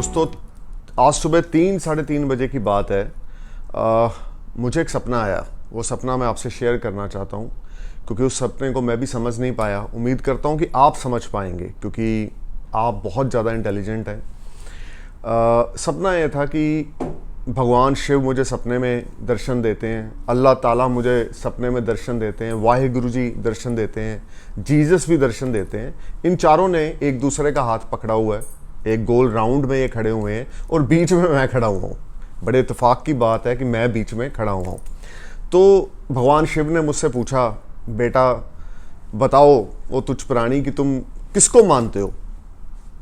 दोस्तों, आज सुबह 3-3:30 की बात है। मुझे एक सपना आया। वो सपना मैं आपसे शेयर करना चाहता हूँ क्योंकि उस सपने को मैं भी समझ नहीं पाया। उम्मीद करता हूँ कि आप समझ पाएंगे क्योंकि आप बहुत ज़्यादा इंटेलिजेंट हैं। सपना ये था कि भगवान शिव मुझे सपने में दर्शन देते हैं, अल्लाह ताला मुझे सपने में दर्शन देते हैं, वाहिगुरु जी दर्शन देते हैं, जीसस भी दर्शन देते हैं। इन चारों ने एक दूसरे का हाथ पकड़ा हुआ है, एक गोल राउंड में ये खड़े हुए हैं और बीच में मैं खड़ा हुआ हूँ। बड़े इत्तेफाक की बात है कि मैं बीच में खड़ा हुआ हूँ। तो भगवान शिव ने मुझसे पूछा, बेटा बताओ वो तुच्छ प्राणी कि तुम किसको मानते हो?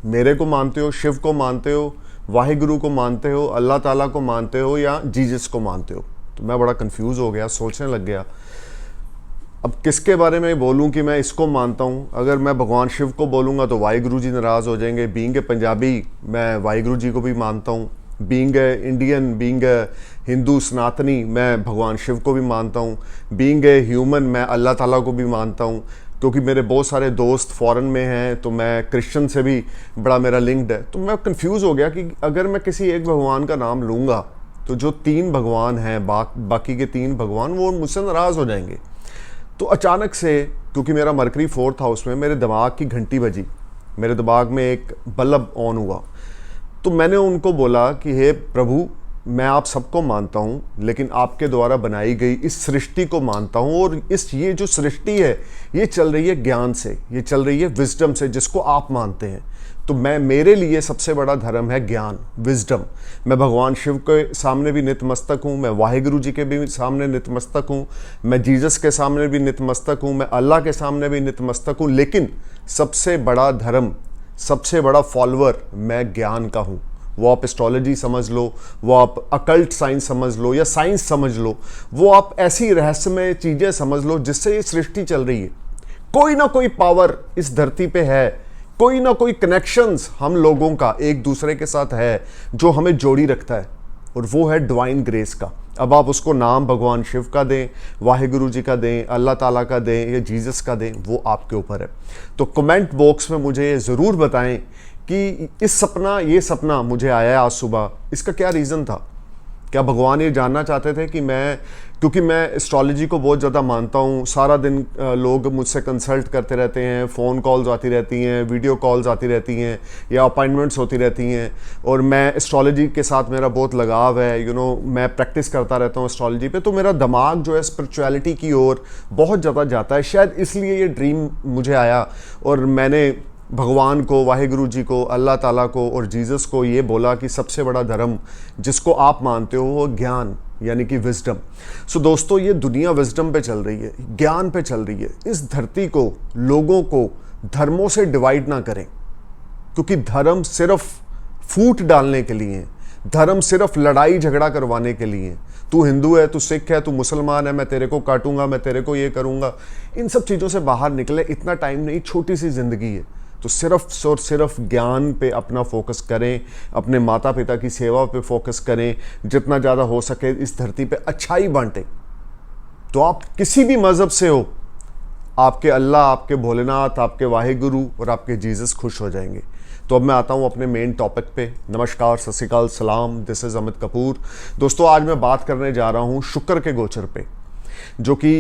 मेरे को मानते हो, शिव को मानते हो, वाहिगुरु को मानते हो, अल्लाह ताला को मानते हो या जीसस को मानते हो? तो मैं बड़ा कंफ्यूज हो गया, सोचने लग गया अब किसके बारे में बोलूं कि मैं इसको मानता हूं। अगर मैं भगवान शिव को बोलूंगा तो वाहिगुरु जी नाराज़ हो जाएंगे। बीइंग ए पंजाबी मैं वाहिगुरु जी को भी मानता हूं। Being a Indian, being a Hindu सनातनी मैं भगवान शिव को भी मानता हूं। बीइंग ए ह्यूमन मैं अल्लाह ताला को भी मानता हूं। क्योंकि मेरे बहुत सारे दोस्त फॉरेन में हैं तो मैं क्रिश्चियन से भी बड़ा मेरा लिंक्ड है। तो मैं कंफ्यूज हो गया कि अगर मैं किसी एक भगवान का नाम लूँगा तो जो 3 भगवान हैं, बाकी के 3 भगवान वो मुझसे नाराज़ हो जाएंगे। तो अचानक से, क्योंकि मेरा मरकरी 4th हाउस में, मेरे दिमाग की घंटी बजी, मेरे दिमाग में एक बल्ब ऑन हुआ। तो मैंने उनको बोला कि हे प्रभु, मैं आप सबको मानता हूँ लेकिन आपके द्वारा बनाई गई इस सृष्टि को मानता हूँ। और ये जो सृष्टि है ये चल रही है ज्ञान से, ये चल रही है विजडम से, जिसको आप मानते हैं। तो मेरे लिए सबसे बड़ा धर्म है ज्ञान, विजडम। मैं भगवान शिव के सामने भी नतमस्तक हूँ, मैं वाहिगुरु जी के भी सामने नतमस्तक हूँ, मैं जीसस के सामने भी नतमस्तक हूँ, मैं अल्लाह के सामने भी नतमस्तक हूँ। लेकिन सबसे बड़ा धर्म, सबसे बड़ा फॉलोअर मैं ज्ञान का हूँ। वो आप एस्ट्रोलॉजी समझ लो, वो आप अकल्ट साइंस समझ लो या साइंस समझ लो, वो आप ऐसी रहस्यमय चीज़ें समझ लो जिससे ये सृष्टि चल रही है। कोई ना कोई पावर इस धरती पे है, कोई ना कोई कनेक्शंस हम लोगों का एक दूसरे के साथ है जो हमें जोड़ी रखता है, और वो है डिवाइन ग्रेस का। अब आप उसको नाम भगवान शिव का दें, वाहिगुरु जी का दें, अल्लाह ताला का दें या जीसस का दें, वो आपके ऊपर है। तो कमेंट बॉक्स में मुझे ज़रूर बताएं कि ये सपना मुझे आया आज सुबह, इसका क्या रीज़न था। क्या भगवान ये जानना चाहते थे कि क्योंकि मैं एस्ट्रोलॉजी को बहुत ज़्यादा मानता हूँ, सारा दिन लोग मुझसे कंसल्ट करते रहते हैं, फ़ोन कॉल्स आती रहती हैं, वीडियो कॉल्स आती रहती हैं या अपॉइंटमेंट्स होती रहती हैं, और मैं एस्ट्रोलॉजी के साथ मेरा बहुत लगाव है। मैं प्रैक्टिस करता रहता हूँ एस्ट्रोलॉजी पे, तो मेरा दिमाग जो है स्पिरिचुअलिटी की ओर बहुत ज़्यादा जाता है। शायद इसलिए ये ड्रीम मुझे आया और मैंने भगवान को, वाहिगुरु जी को, अल्लाह ताला को और जीसस को ये बोला कि सबसे बड़ा धर्म जिसको आप मानते हो वो ज्ञान यानी कि विजडम। सो दोस्तों, ये दुनिया विजडम पे चल रही है, ज्ञान पे चल रही है। इस धरती को, लोगों को धर्मों से डिवाइड ना करें, क्योंकि धर्म सिर्फ फूट डालने के लिए है, धर्म सिर्फ लड़ाई झगड़ा करवाने के लिए है। तू हिंदू है, तू सिख है, तू मुसलमान है, मैं तेरे को काटूंगा, मैं तेरे को ये करूंगा। इन सब चीज़ों से बाहर निकले, इतना टाइम नहीं, छोटी सी जिंदगी है। तो सिर्फ और सिर्फ ज्ञान पे अपना फोकस करें, अपने माता पिता की सेवा पे फोकस करें, जितना ज़्यादा हो सके इस धरती पे अच्छाई बांटें। तो आप किसी भी मज़हब से हो, आपके अल्लाह, आपके भोलेनाथ, आपके वाहिगुरु और आपके जीसस खुश हो जाएंगे। तो अब मैं आता हूँ अपने मेन टॉपिक पे। नमस्कार, सत श्री अकाल, सलाम, दिस इज़ अमित कपूर। दोस्तों, आज मैं बात करने जा रहा हूँ शुक्र के गोचर पे, जो कि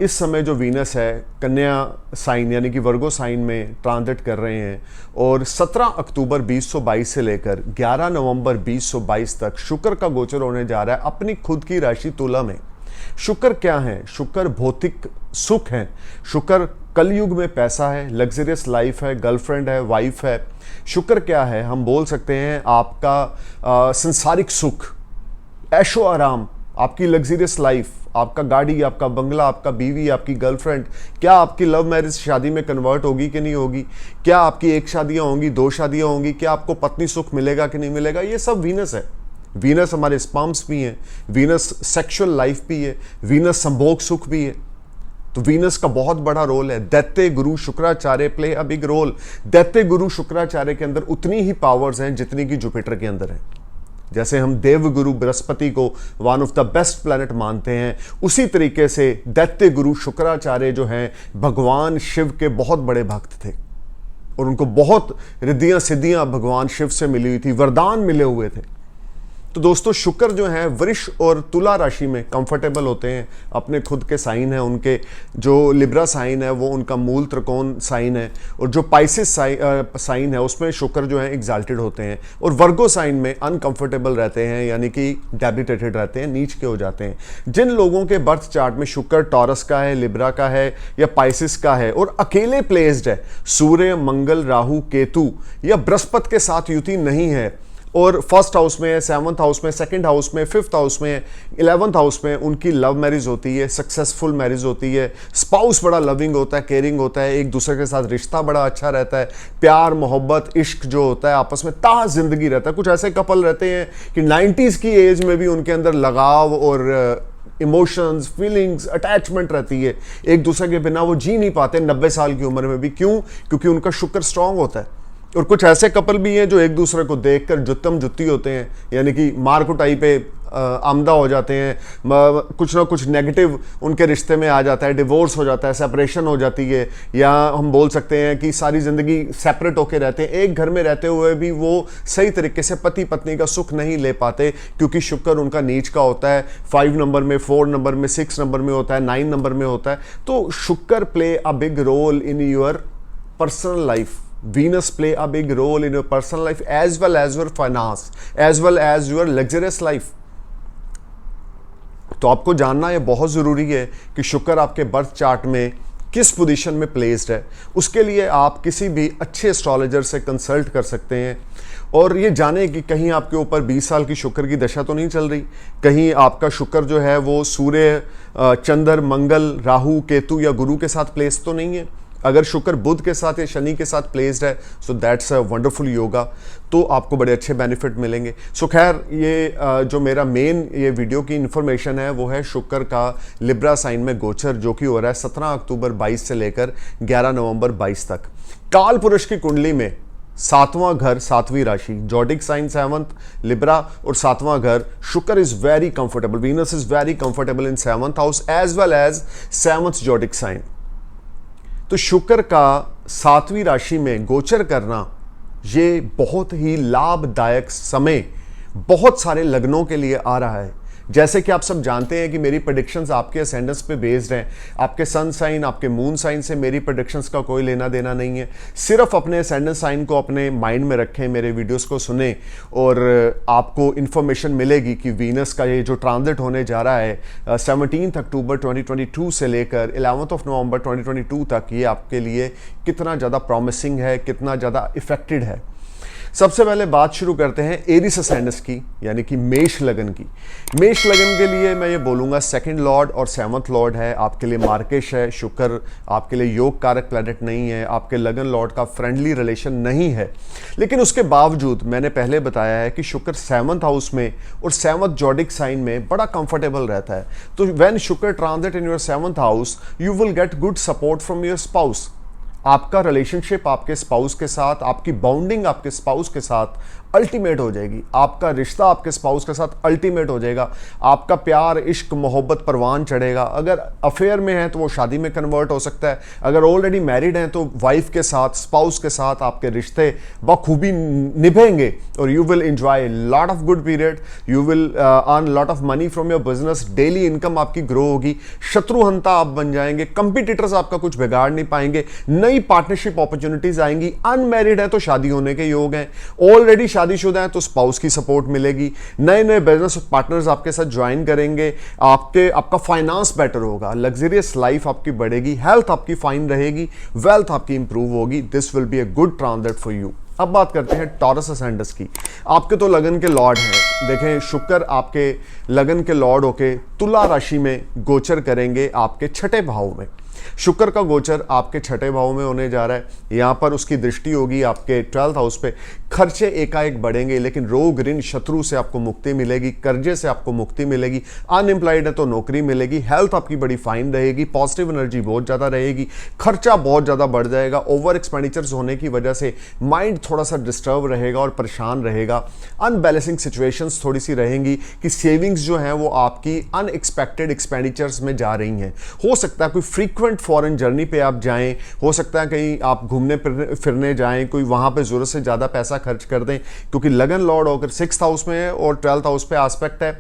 इस समय जो वीनस है कन्या साइन यानी कि वर्गो साइन में ट्रांजिट कर रहे हैं, और 17 अक्टूबर 2022 से लेकर 11 नवंबर 2022 तक शुक्र का गोचर होने जा रहा है अपनी खुद की राशि तुला में। शुक्र क्या है? शुक्र भौतिक सुख है, शुक्र कलयुग में पैसा है, लग्जरियस लाइफ है, गर्लफ्रेंड है, वाइफ है। शुक्र क्या है? हम बोल सकते हैं आपका संसारिक सुख, ऐशो आराम, आपकी लग्जरियस लाइफ, आपका गाड़ी, आपका बंगला, आपका बीवी, आपकी गर्लफ्रेंड। क्या आपकी लव मैरिज शादी में कन्वर्ट होगी कि नहीं होगी? क्या आपकी 1 शादियां होंगी, 2 शादियां होंगी? क्या आपको पत्नी सुख मिलेगा कि नहीं मिलेगा? ये सब वीनस है। वीनस हमारे स्पर्म्स भी हैं, वीनस सेक्सुअल लाइफ भी है, वीनस संभोग सुख भी है। तो वीनस का बहुत बड़ा रोल है। दैत्य गुरु Shukracharya play a big role. दैत्य गुरु शुक्राचार्य के अंदर उतनी ही पावर्स हैं जितनी कि जुपिटर के अंदर है। जैसे हम देवगुरु बृहस्पति को one of the best planet मानते हैं, उसी तरीके से दैत्य गुरु शुक्राचार्य जो हैं भगवान शिव के बहुत बड़े भक्त थे। और उनको बहुत रिद्धियां सिद्धियां भगवान शिव से मिली हुई थी, वरदान मिले हुए थे। तो दोस्तों शुक्र जो है वृष और तुला राशि में कंफर्टेबल होते हैं, अपने खुद के साइन है उनके। जो लिब्रा साइन है वो उनका मूल त्रिकोण साइन है, और जो पाइसिस साइन है उसमें शुक्र जो है एग्जाल्टेड होते हैं, और वर्गो साइन में अनकंफर्टेबल रहते हैं, यानी कि डेबिलिटेटेड रहते हैं, नीच के हो जाते हैं। जिन लोगों के बर्थ चार्ट में शुक्र टॉरस का है, लिब्रा का है या पाइसिस का है और अकेले प्लेस्ड है, सूर्य मंगल राहु केतु या बृहस्पति के साथ युति नहीं है, और फर्स्ट हाउस में है, 7th हाउस में, 2nd हाउस में, 5th हाउस में, 11th हाउस में, उनकी लव मैरिज होती है, सक्सेसफुल मैरिज होती है, स्पाउस बड़ा लविंग होता है, केयरिंग होता है, एक दूसरे के साथ रिश्ता बड़ा अच्छा रहता है, प्यार मोहब्बत इश्क जो होता है आपस में ता जिंदगी रहता है। कुछ ऐसे कपल रहते हैं कि 90s की एज में भी उनके अंदर लगाव और इमोशंस, फीलिंग्स, अटैचमेंट रहती है, एक दूसरे के बिना वो जी नहीं पाते 90 साल की उम्र में भी। क्यों? क्योंकि उनका शुक्र स्ट्रांग होता है। और कुछ ऐसे कपल भी हैं जो एक दूसरे को देखकर जुत्तम जुत्ती होते हैं, यानी कि मार कुटाई पे आमदा हो जाते हैं, कुछ ना कुछ नेगेटिव उनके रिश्ते में आ जाता है, डिवोर्स हो जाता है, सेपरेशन हो जाती है, या हम बोल सकते हैं कि सारी ज़िंदगी सेपरेट होकर रहते हैं। एक घर में रहते हुए भी वो सही तरीके से पति पत्नी का सुख नहीं ले पाते, क्योंकि शुक्र उनका नीच का होता है, 5 नंबर में, 4 नंबर में, 6 नंबर में होता है, 9 नंबर में होता है। तो Shukra play a big role in your personal life. Venus play a big role in your personal life as well as your finance, as well as your luxurious life. तो आपको जानना ये बहुत ज़रूरी है कि शुक्र आपके बर्थ चार्ट में किस पोजीशन में प्लेस्ड है। उसके लिए आप किसी भी अच्छे एस्ट्रोलॉजर से कंसल्ट कर सकते हैं और ये जाने कि कहीं आपके ऊपर 20 साल की शुक्र की दशा तो नहीं चल रही, कहीं आपका शुक्र जो है वो सूर्य, चंद्र, मंगल, राहु, केतु या गुरु के साथ प्लेस तो नहीं है। अगर शुक्र बुध के साथ या शनि के साथ प्लेस्ड है, so that's a wonderful yoga, तो आपको बड़े अच्छे बेनिफिट मिलेंगे। सो खैर ये जो मेरा मेन ये वीडियो की इन्फॉर्मेशन है वो है शुक्र का लिब्रा साइन में गोचर, जो कि हो रहा है 17 अक्टूबर 22 से लेकर 11 नवंबर 22 तक। काल पुरुष की कुंडली में 7वां घर 7वीं राशि, जॉडिक साइन 7th लिब्रा, और 7वां घर Shukra is very comfortable, Venus is very comfortable in 7th house as well as 7th zodiac sign. तो शुक्र का 7वीं राशि में गोचर करना ये बहुत ही लाभदायक समय बहुत सारे लग्नों के लिए आ रहा है। जैसे कि आप सब जानते हैं कि मेरी प्रेडिक्शंस आपके असेंडेंस पे बेस्ड हैं, आपके सन साइन, आपके मून साइन से मेरी प्रेडिक्शंस का कोई लेना देना नहीं है। सिर्फ अपने असेंडेंस साइन को अपने माइंड में रखें, मेरे वीडियोस को सुने और आपको इन्फॉर्मेशन मिलेगी कि वीनस का ये जो ट्रांजिट होने जा रहा है 17 अक्टूबर 2022 से लेकर 11 नवंबर 2022 तक, ये आपके लिए कितना ज़्यादा प्रॉमिसिंग है, कितना ज़्यादा इफेक्टेड है। सबसे पहले बात शुरू करते हैं एरिस असेंडेंस की, यानी कि मेष लगन की। मेष लगन के लिए मैं ये बोलूँगा 2nd लॉर्ड और 7th लॉर्ड है आपके लिए मार्केश है। शुक्र आपके लिए योग कारक प्लैनेट नहीं है, आपके लगन लॉर्ड का फ्रेंडली रिलेशन नहीं है, लेकिन उसके बावजूद मैंने पहले बताया है कि शुक्र 7th हाउस में और 7th जॉडिक साइन में बड़ा कंफर्टेबल रहता है। तो व्हेन शुक्र transit in your 7th house you will get good support from your spouse. आपका रिलेशनशिप आपके स्पाउस के साथ, आपकी बाउंडिंग आपके स्पाउस के साथ अल्टीमेट हो जाएगी, आपका रिश्ता आपके स्पाउस के साथ अल्टीमेट हो जाएगा, आपका प्यार, इश्क, मोहब्बत परवान चढ़ेगा। अगर अफेयर में है तो वो शादी में कन्वर्ट हो सकता है, अगर ऑलरेडी मैरिड हैं तो वाइफ के साथ, स्पाउस के साथ आपके रिश्ते बखूबी निभेंगे और you will enjoy lot of good period, you will earn lot of money from your business, daily income आपकी ग्रो होगी, शत्रुहंता आप बन जाएंगे, कंपिटिटर्स आपका कुछ बिगाड़ नहीं पाएंगे, नई पार्टनरशिप अपॉर्चुनिटीज आएंगी। अनमैरिड है तो शादी होने के योग हैं, ऑलरेडी शादीशुदा है तो स्पाउस की सपोर्ट मिलेगी, नए नए बिजनेस पार्टनर्स आपके साथ ज्वाइन करेंगे, आपका फाइनेंस बेटर होगा, लग्जरियस लाइफ आपकी बढ़ेगी, हेल्थ आपकी फाइन रहेगी, वेल्थ आपकी इंप्रूव होगी। This will be a good transit for you. अब बात करते हैं टॉरस असेंडेंस की। आपके तो लगन के लॉर्ड हैं, देखें शुक्र आपके लगन के लॉर्ड होके तुला राशि में गोचर करेंगे आपके 6ठे भाव में। शुक्र का गोचर आपके 6ठे भाव में होने जा रहा है, यहाँ पर उसकी दृष्टि होगी आपके 12th हाउस पे। खर्चे एकाएक बढ़ेंगे, लेकिन रोग, ऋण, शत्रु से आपको मुक्ति मिलेगी, कर्जे से आपको मुक्ति मिलेगी, अनएम्प्लॉयड है तो नौकरी मिलेगी, हेल्थ आपकी बड़ी फाइन रहेगी, पॉजिटिव एनर्जी बहुत ज़्यादा रहेगी, खर्चा बहुत ज़्यादा बढ़ जाएगा, ओवर एक्सपेंडिचर्स होने की वजह से माइंड थोड़ा सा डिस्टर्ब रहेगा और परेशान रहेगा, अनबैलेंसिंग सिचुएशंस थोड़ी सी रहेंगी कि सेविंग्स जो हैं वो आपकी अनएक्सपेक्टेड एक्सपेंडिचर्स में जा रही हैं। हो सकता है कोई फ्रीक्वेंट फ्रीक्वेंट फॉरेन जर्नी पे आप जाएं, हो सकता है कहीं आप घूमने फिरने जाएं, कोई वहां पे जरूरत से ज़्यादा पैसा खर्च कर दें, क्योंकि लगन लॉर्ड होकर 6th हाउस में है और 12th हाउस पे एस्पेक्ट है।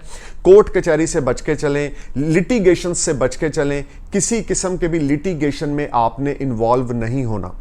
कोर्ट कचहरी से बच के चलें, लिटिगेशन से बच के चलें, किसी किस्म के भी लिटिगेशन में आपने इन्वॉल्व नहीं होना।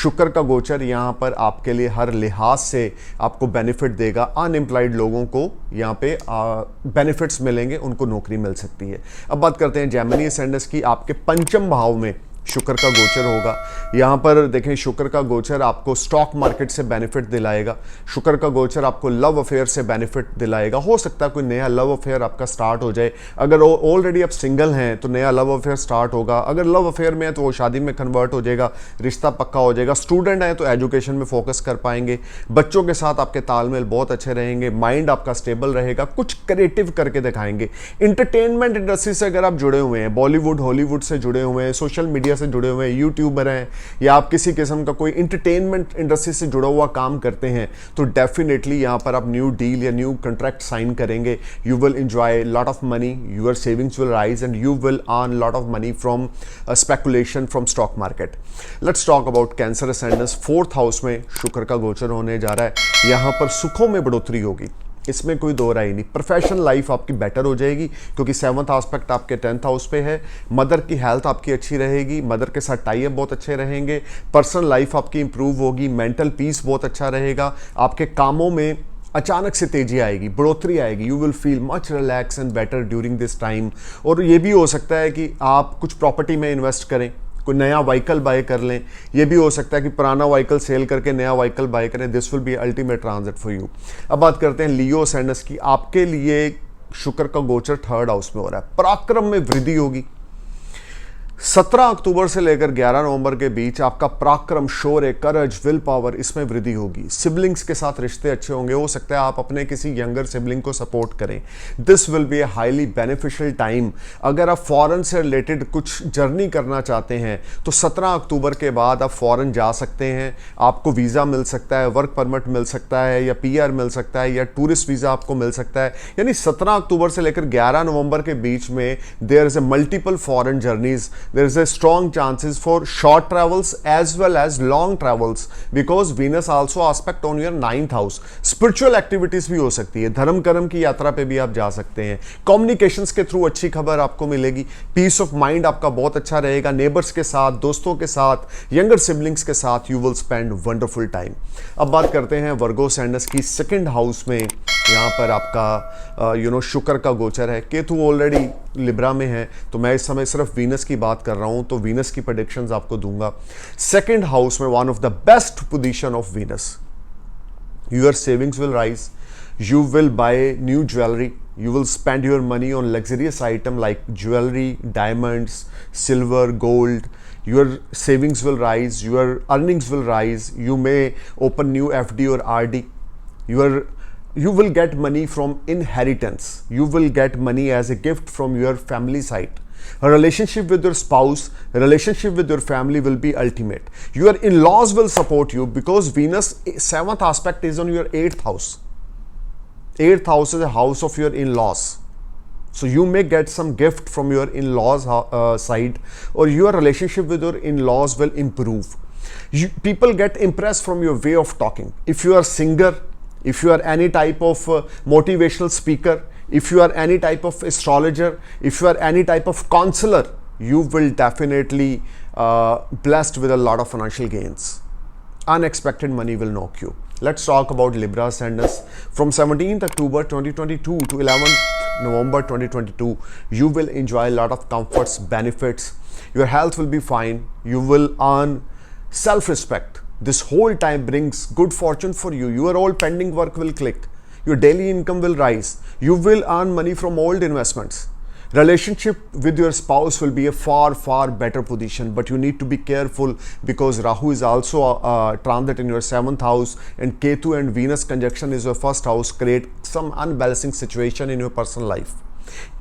शुक्र का गोचर यहाँ पर आपके लिए हर लिहाज से आपको बेनिफिट देगा। अनएम्प्लॉयड लोगों को यहाँ पे बेनिफिट्स मिलेंगे, उनको नौकरी मिल सकती है। अब बात करते हैं जेमिनी असेंडेंस की। आपके पंचम भाव में शुक्र का गोचर होगा। यहाँ पर देखें, शुक्र का गोचर आपको स्टॉक मार्केट से बेनिफिट दिलाएगा। शुक्र का गोचर आपको लव अफेयर से बेनिफिट दिलाएगा। हो सकता है कोई नया लव अफेयर आपका स्टार्ट हो जाए। अगर ऑलरेडी आप सिंगल हैं तो नया लव अफेयर स्टार्ट होगा। अगर लव अफेयर में है तो वो शादी में कन्वर्ट हो जाएगा, रिश्ता पक्का हो जाएगा। स्टूडेंट हैं तो एजुकेशन में फोकस कर पाएंगे। बच्चों के साथ आपके तालमेल बहुत अच्छे रहेंगे। माइंड आपका स्टेबल रहेगा, कुछ क्रिएटिव करके दिखाएंगे। इंटरटेनमेंट इंडस्ट्री से अगर आप जुड़े हुए हैं, बॉलीवुड हॉलीवुड से जुड़े हुए हैं, सोशल मीडिया से जुड़े हुए हैं, यूट्यूबर हैं, या आप किसी किस्म का कोई इंटरटेनमेंट इंडस्ट्री से जुड़ा हुआ काम करते हैं, तो डेफिनेटली यहां पर आप न्यू डील या न्यू कॉन्ट्रैक्ट साइन करेंगे। You will enjoy lot of money, your savings will rise and you will earn lot of money from speculation from stock market. Let's talk about cancer ascendants. 4th house में शुक्र का गोचर होने जा रहा है। यहां पर सुखों में बढ़ोतरी होगी, इसमें कोई दो राय नहीं। प्रोफेशनल लाइफ आपकी बेटर हो जाएगी, क्योंकि 7th एस्पेक्ट आपके 10th हाउस पे है। मदर की हेल्थ आपकी अच्छी रहेगी, मदर के साथ टाई अप बहुत अच्छे रहेंगे। पर्सनल लाइफ आपकी इंप्रूव होगी, मेंटल पीस बहुत अच्छा रहेगा। आपके कामों में अचानक से तेजी आएगी, बढ़ोतरी आएगी। You will feel much relax and better during this time. और ये भी हो सकता है कि आप कुछ प्रॉपर्टी में इन्वेस्ट करें, कोई नया व्हीकल बाय कर लें। ये भी हो सकता है कि पुराना व्हीकल सेल करके नया व्हीकल बाय करें। This will B ultimate transit for you. अब बात करते हैं लियो असेंडेंस की। आपके लिए शुक्र का गोचर 3rd हाउस में हो रहा है। पराक्रम में वृद्धि होगी। 17 अक्टूबर से लेकर 11 नवंबर के बीच आपका पराक्रम, शौर्य, करज, विल पावर, इसमें वृद्धि होगी। सिबलिंग्स के साथ रिश्ते अच्छे होंगे। हो सकता है आप अपने किसी यंगर सिबलिंग को सपोर्ट करें। This will B a highly beneficial time. अगर आप फॉरेन से रिलेटेड कुछ जर्नी करना चाहते हैं तो 17 अक्टूबर के बाद आप फॉरेन जा सकते हैं। आपको वीज़ा मिल सकता है, वर्क परमिट मिल सकता है, या PR मिल सकता है, या टूरिस्ट वीज़ा आपको मिल सकता है। यानी 17 अक्टूबर से लेकर 11 नवंबर के बीच में there is a multiple foreign journeys. there is a strong chances for short travels as well as long travels because Venus also aspect on your 9th house. Spiritual activities भी हो सकती है, धर्म कर्म की यात्रा पे भी आप जा सकते हैं। कम्युनिकेशंस के थ्रू अच्छी खबर आपको मिलेगी। पीस ऑफ माइंड आपका बहुत अच्छा रहेगा। नेबर्स के साथ, दोस्तों के साथ, यंगर सिबलिंग्स के साथ you will spend wonderful time. अब बात करते हैं वर्गो असेंडेंस की। 2nd हाउस में यहाँ पर आपका शुक्र का गोचर है। केतु ऑलरेडी लिब्रा में है, तो मैं इस समय सिर्फ वीनस की बात कर रहा हूँ, तो वीनस की प्रेडिक्शंस आपको दूंगा। 2nd हाउस में one of the best position of Venus. Your savings will rise, you will buy new jewelry, you will spend your money on luxurious item like jewelry, diamonds, silver, gold. Your savings will rise, your earnings will rise. You may open new FD or RD. You will get money from inheritance. You will get money as a gift from your family side. A relationship with your spouse, a relationship with your family will be ultimate. Your in-laws will support you because Venus 7th aspect is on your 8th house. 8th house is a house of your in-laws, so you may get some gift from your in-laws side, or your relationship with your in-laws will improve. People get impressed from your way of talking. If you are singer, if you are any type of motivational speaker, if you are any type of astrologer, if you are any type of counselor, you will definitely blessed with a lot of financial gains. Unexpected money will knock you. Let's talk about Libra ascendants. From 17th October 2022 to 11th November 2022, you will enjoy a lot of comforts, benefits. Your health will be fine. You will earn self-respect. This whole time brings good fortune for you. Your all pending work will click. Your daily income will rise. You will earn money from old investments. Relationship with your spouse will be a far better position, but you need to be careful because Rahu is also transit in your 7th house, and Ketu and Venus conjunction is your 1st house, create some unbalancing situation in your personal life.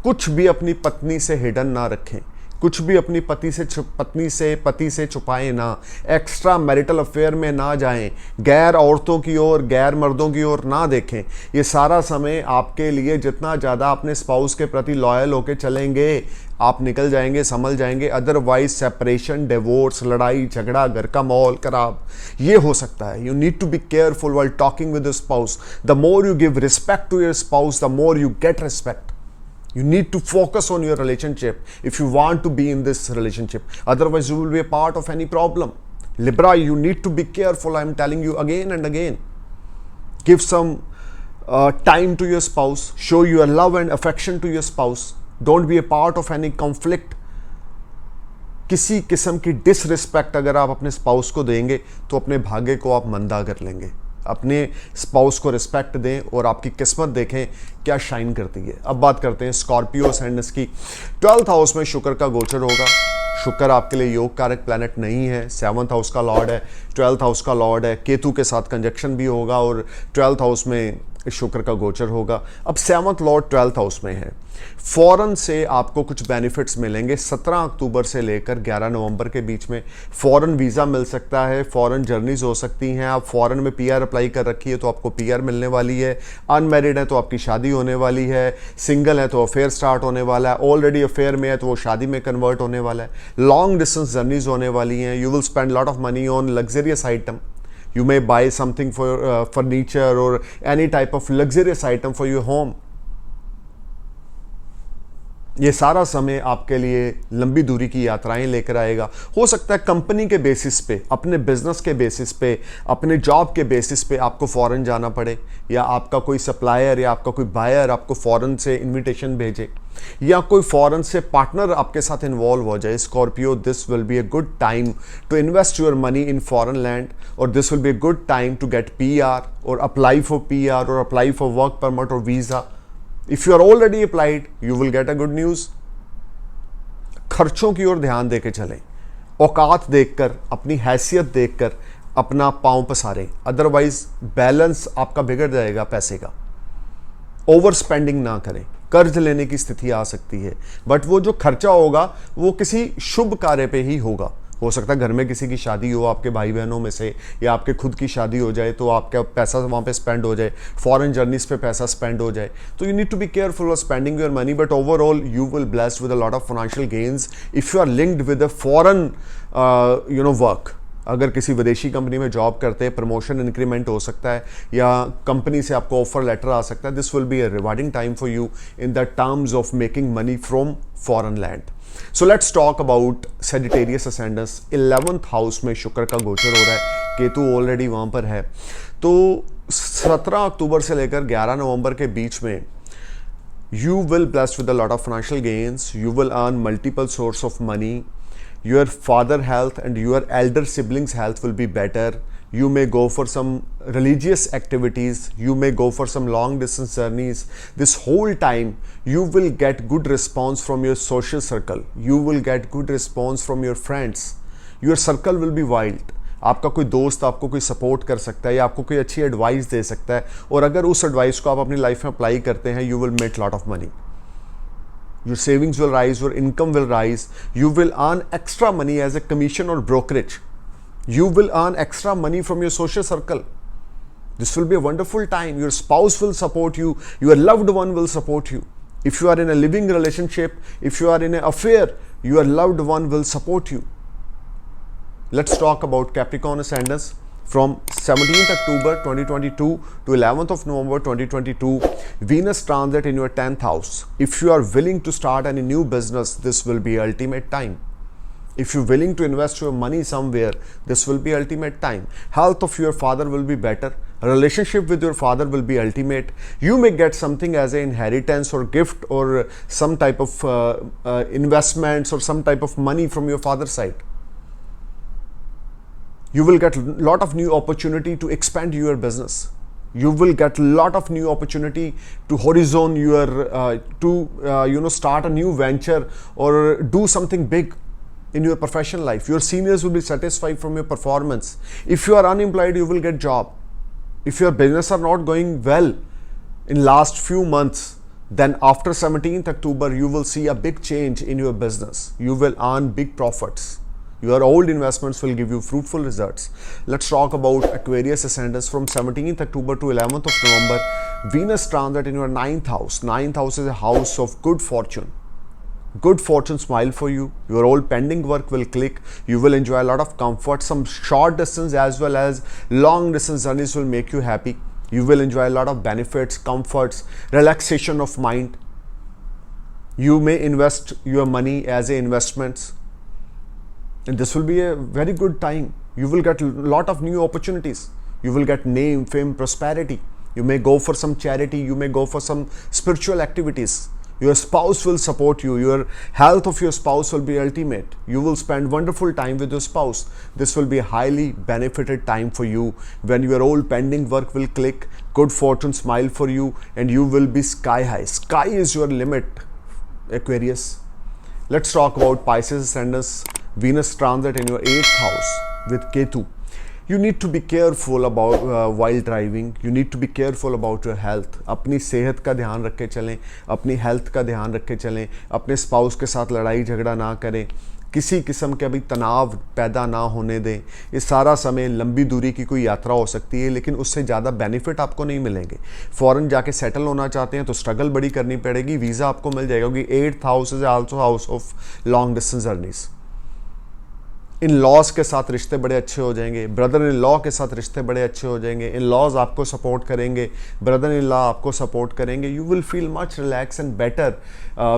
कुछ भी अपनी पत्नी से hidden ना रखें, कुछ भी अपनी पति से छुपाएं ना, एक्स्ट्रा मैरिटल अफेयर में ना जाएं, गैर औरतों की ओर, गैर मर्दों की ओर ना देखें। ये सारा समय आपके लिए जितना ज़्यादा अपने स्पाउस के प्रति लॉयल होके चलेंगे, आप निकल जाएंगे, संभल जाएंगे। अदरवाइज सेपरेशन, डिवोर्स, लड़ाई झगड़ा, घर का माहौल खराब, ये हो सकता है। You need to be careful while talking with your spouse. The more you give respect to your spouse, the more you get respect. You need to focus on your relationship if you want to be in this relationship. Otherwise, you will be a part of any problem. Libra, you need to be careful. I am telling you again and again. Give some time to your spouse. Show your love and affection to your spouse. Don't be a part of any conflict. किसी किस्म की disrespect अगर आप अपने spouse को देंगे तो अपने भाग्य को आप मंदा कर लेंगे। अपने स्पाउस को रिस्पेक्ट दें और आपकी किस्मत देखें क्या शाइन करती है। अब बात करते हैं स्कॉर्पियो असेंडेंस की। 12th हाउस में शुक्र का गोचर होगा। शुक्र आपके लिए योग कारक प्लैनेट नहीं है, 7th हाउस का लॉर्ड है, 12th हाउस का लॉर्ड है। केतु के साथ कंजक्शन भी होगा और 12th हाउस में शुक्र का गोचर होगा। अब 7th लॉर्ड 12th हाउस में है। फॉरेन से आपको कुछ बेनिफिट्स मिलेंगे 17 अक्टूबर से लेकर 11 नवंबर के बीच में। फॉरेन वीज़ा मिल सकता है, फॉरेन जर्नीज हो सकती हैं। आप फॉरेन में पीआर अप्लाई कर रखी है तो आपको पीआर मिलने वाली है। अनमैरिड है तो आपकी शादी होने वाली है। सिंगल है तो अफेयर स्टार्ट होने वाला है। ऑलरेडी अफेयर में है तो वो शादी में कन्वर्ट होने वाला है। लॉन्ग डिस्टेंस जर्नीज होने वाली हैं। You will spend lot of money on luxurious item. You may buy something for furniture or any type of luxurious item for your home. ये सारा समय आपके लिए लंबी दूरी की यात्राएं लेकर आएगा। हो सकता है कंपनी के बेसिस पे, अपने बिजनेस के बेसिस पे, अपने जॉब के बेसिस पे आपको फॉरेन जाना पड़े, या आपका कोई सप्लायर या आपका कोई बायर आपको फॉरेन से इनविटेशन भेजे, या कोई फॉरेन से पार्टनर आपके साथ इन्वॉल्व हो जाए। Scorpio, this will be a good time to invest your money in foreign land, और this will be a good time to get PR और अप्लाई फॉर पीआर और अप्लाई फॉर वर्क परमिट और visa. If you are already applied, you will get a good news. खर्चों की ओर ध्यान देके चलें, औकात देखकर, अपनी हैसियत देखकर अपना पांव पसारें, अदरवाइज बैलेंस आपका बिगड़ जाएगा पैसे का। ओवर स्पेंडिंग ना करें, कर्ज लेने की स्थिति आ सकती है, बट वो जो खर्चा होगा वो किसी शुभ कार्य पे ही होगा। हो सकता है घर में किसी की शादी हो, आपके भाई बहनों में से, या आपके खुद की शादी हो जाए तो आपका पैसा वहाँ पे स्पेंड हो जाए, फॉरेन जर्नीज पे पैसा स्पेंड हो जाए। तो you need to be careful of spending your money, but overall you will blessed with a lot of financial gains if you are linked with a foreign work. अगर किसी विदेशी company में job करते हैं, promotion increment हो सकता है, या कंपनी से आपको ऑफर लेटर आ सकता है। This will be a rewarding time for you in the terms of making money from foreign land. So let's talk about Sagittarius ascendants. 11th house में शुक्र का गोचर हो रहा है, केतु ऑलरेडी वहाँ पर है। तो 17 अक्टूबर से लेकर 11 नवंबर के बीच में you will blessed with a lot of financial gains. You will earn multiple source of money. Your father health and your elder siblings health will be better. You may go for some religious activities. You may go for some long distance journeys. This whole time you will get good response from your social circle. You will get good response from your friends. Your circle will be wild. आपका कोई दोस्त आपको कोई support कर सकता है या आपको कोई अच्छी एडवाइस दे सकता है, और अगर उस एडवाइस को आप अपनी लाइफ में अप्लाई करते हैं, you will make lot of money. Your savings will rise, your income will rise. You will earn extra money as a commission or brokerage. You will earn extra money from your social circle. This will be a wonderful time. Your spouse will support you. Your loved one will support you. If you are in a living relationship, if you are in an affair, your loved one will support you. Let's talk about Capricorn ascendants. From 17th October 2022 to 11th of November 2022, Venus transit in your 10th house. If you are willing to start any new business, this will be ultimate time. If you're willing to invest your money somewhere, this will be ultimate time. Health of your father will be better. Relationship with your father will be ultimate. You may get something as an inheritance or gift or some type of investments or some type of money from your father's side. You will get a lot of new opportunity to expand your business. You will get a lot of new opportunity to horizon your start a new venture or do something big in your professional life. Your seniors will be satisfied from your performance. If you are unemployed, you will get job. If your business are not going well in last few months, Then after 17th October, you will see a big change in your business. You will earn big profits. Your old investments will give you fruitful results. Let's talk about Aquarius ascendants from 17th October to 11th of November. Venus transit in your 9th house. 9th house is a house of good fortune. Good fortune smile for you. Your old pending work will click. You will enjoy a lot of comfort. Some short distance as well as long distance journeys will make you happy. You will enjoy a lot of benefits, comforts, relaxation of mind. You may invest your money as investments. And this will be a very good time. You will get a lot of new opportunities. You will get name, fame, prosperity. You may go for some charity. You may go for some spiritual activities. Your spouse will support you. Your health of your spouse will be ultimate. You will spend wonderful time with your spouse. This will be a highly benefited time for you when your old pending work will click, good fortune smile for you, and you will be sky high. Sky is your limit, Aquarius. Let's talk about Pisces ascendants. Venus transit in your 8th house with Ketu. You need to be careful about while driving. You need to be careful about your health. अपनी सेहत का ध्यान रख के चलें, अपनी health का ध्यान रख के चलें, अपने स्पाउस के साथ लड़ाई झगड़ा ना करें, किसी किस्म के अभी तनाव पैदा ना होने दें। ये सारा समय लंबी दूरी की कोई यात्रा हो सकती है, लेकिन उससे ज़्यादा बेनिफिट आपको नहीं मिलेंगे। फ़ॉरेन जाके सेटल होना चाहते हैं तो स्ट्रगल बड़ी करनी पड़ेगी, वीज़ा आपको मिल जाएगा क्योंकि 8th house is also house of long distance journeys. In laws के साथ रिश्ते बड़े अच्छे हो जाएंगे, ब्रदर इन लॉ के साथ रिश्ते बड़े अच्छे हो जाएंगे, इन लॉज आपको सपोर्ट करेंगे, ब्रदर इन लॉ आपको सपोर्ट करेंगे। You will feel much relax and better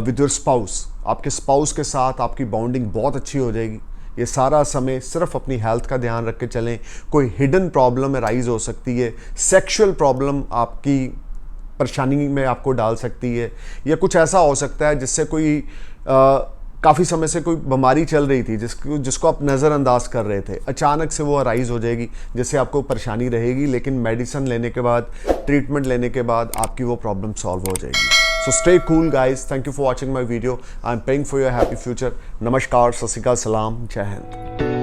with your spouse. आपके स्पाउस के साथ आपकी बॉन्डिंग बहुत अच्छी हो जाएगी। ये सारा समय सिर्फ अपनी हेल्थ का ध्यान रख के चलें। कोई हिडन प्रॉब्लम राइज हो सकती है, सेक्शुअल प्रॉब्लम आपकी परेशानी में आपको डाल सकती है, या कुछ ऐसा हो सकता है जिससे कोई काफ़ी समय से कोई बीमारी चल रही थी जिसको आप नज़रअंदाज कर रहे थे, अचानक से वो अराइज हो जाएगी, जिससे आपको परेशानी रहेगी, लेकिन मेडिसिन लेने के बाद, ट्रीटमेंट लेने के बाद आपकी वो प्रॉब्लम सॉल्व हो जाएगी। So stay cool guys, thank you for watching my video. I am praying for your happy future. नमस्कार, सत श्री अकाल, सलाम, जय हिंद।